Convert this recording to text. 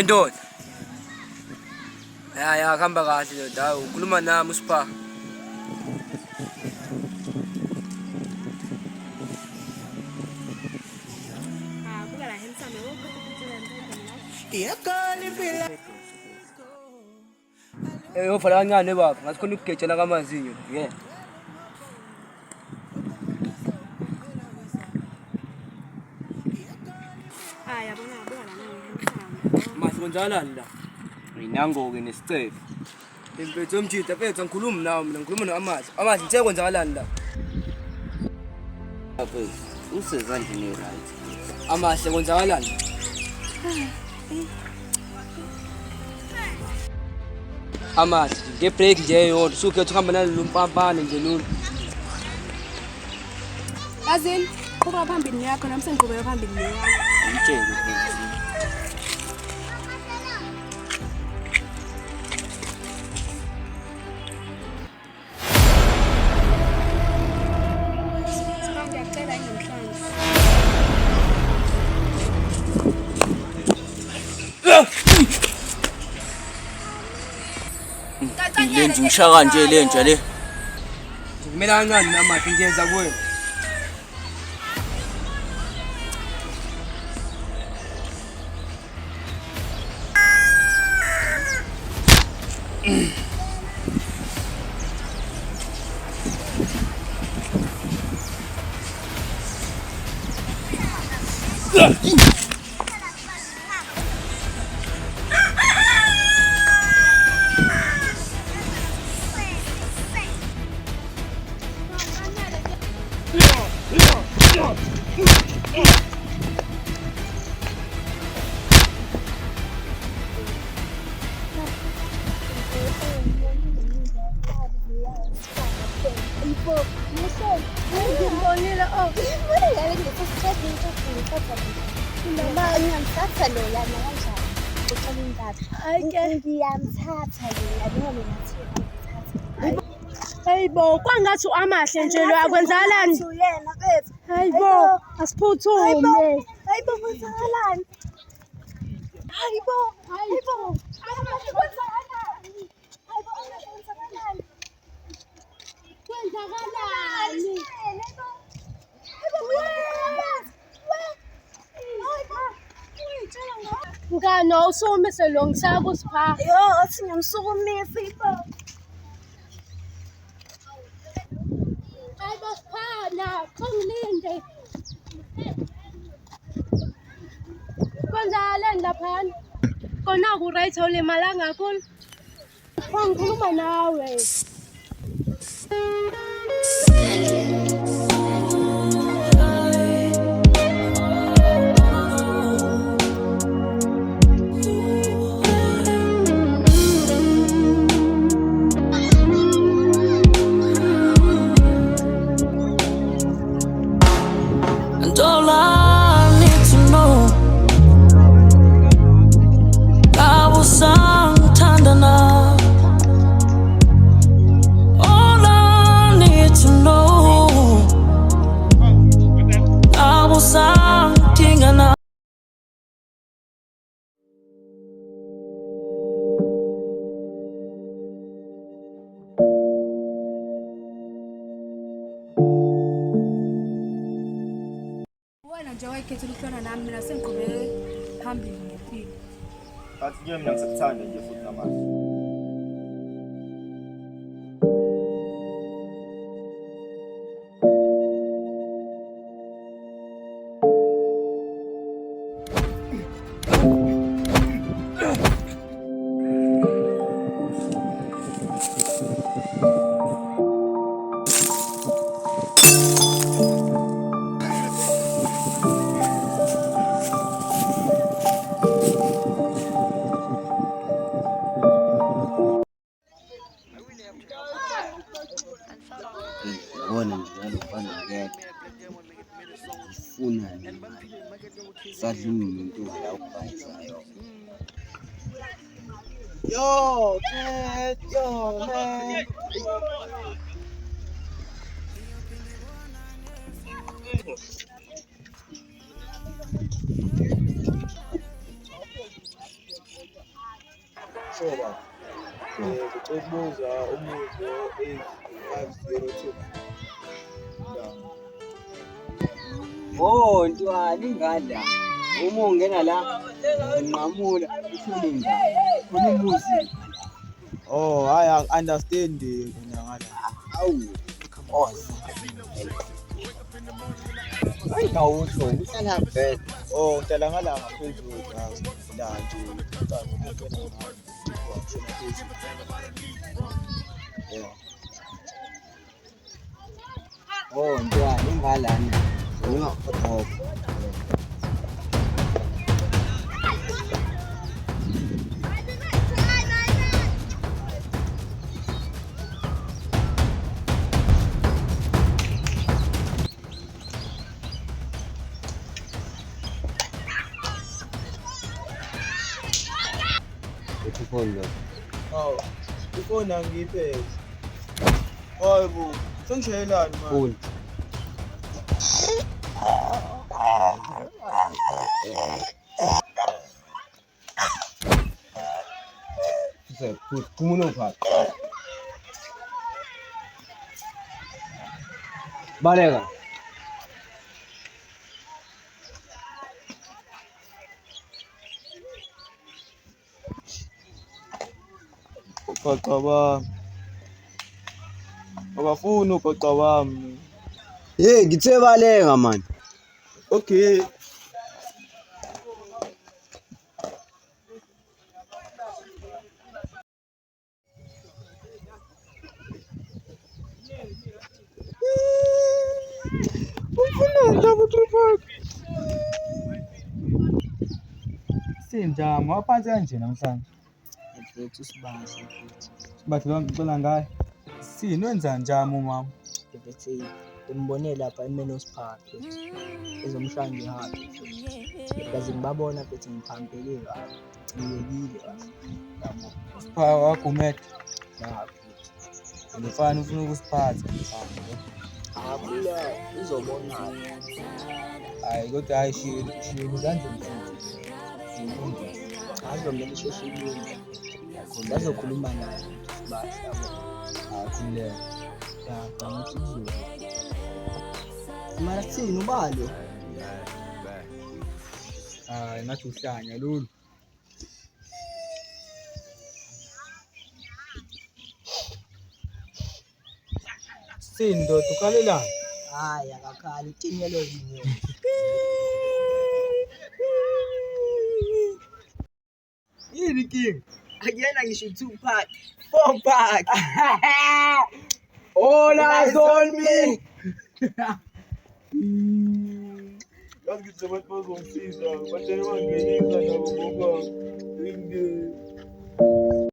ndoda. Ya khamba kahle ndoda. Ukhuluma nami usipha. Buka la handsome woko kuphela ndoda. Iyakali impela. Uvala kancane baba. Ngasikhona ukugejela kamazinyo. Yeah. Yabona buka la handsome. Masonjalani la? Inango-ke nesicefe. Impethu yomjida mfethu ngikhuluma nawe mina ngikhuluma noAmazi. Amazi ngithe kwenzakalani la? Lapho usezandleni right. Amahle kwenzakalani? Amazi ngebreak nje yodwa usukhetha ukuhamba nalo mpampane nje lolu. Azini, kuba phambili yakho nami sengiqhubeka phambili yakho. Ngitshele ukuthi Ngiyacela namhlanje. le nje ngishaka nje le nje le. Kumele kancane namahle ngiyenza kuwena. Hayibo, kwangathi uAmahle nje lo akwenzakalani? Uyena mfethu. Hayibo, asiphuthume. Hayibo kwenzakalani? Hayibo. Kwenzakalani? Kwenzakalani? Ngano usumise lo ngisaka usipha. Yo, athi ngiyamsukumisa ibo. Hayibo siphana, ngilinde. Kwenzakalani laphana? Kona ku right awulimalanga kakhulu. Ngikhuluma nawe. And all I need to know, I will sangthandana. All I need to know, I will sangtingana. Wena nje wayekhetha ukuhlona nami mina sengiqhubeke phambili ngempilo. Athi ke mina ngisakuthanda nje futhi namahle. Ngibona njalo ufana ngeke. Ufuna sadlula umuntu la ukubhayisayo. Yo, man, yo, man. Shoba. Ukubuza umuzo 8502. Oh, ntwana ingada. Uma ungena la, unqamula usulinga. Umuzi. Oh, I understand ngiyangala. Awu. Khoza. Ayikawusho, uhlala bed. Oh, uhlala ngala ngaphezulu la nje. Oh, ntwana ingalana. Ungakhothoko. Uphone. Oh, ifoni angiyiphethe. Hayibo, sengishayelani manje? Phone. Kumuntu phakathi. Baleka. Ugoqa bami. Abafuni ugoqa bami. Hey, ngithe baleka man. Okay. Sinjani waphansi kanje namhlanje? Mfethu sibase mfethu. Bathi lo ngicela ngayo. Sini wenza njani umama? Bethi imbone lapha eMenos Park ezomshaya ngihambe ngaze ngibabona bethi ngiphampelile ngiyekile yabo Sipha wagumede. lapho Ngifana ufuna ukusiphatha. akula uzobona Hayi kodwa hayi shilo kanje mfethu. azomela ishoshilini ngazokhuluma naye basi yabo Akhuleke. ngamuthi uzulu mara sini ubalo Hayi ngathi uhlanya lolu. Sindo ukhalelana. hayi akakhali tinyelo yinyo Yini king? akuyena ngisho 2 pack 4 pack All eyes on me. Yazi ngithi abantu bazongisiza, batshele bangenisa nabo ngoba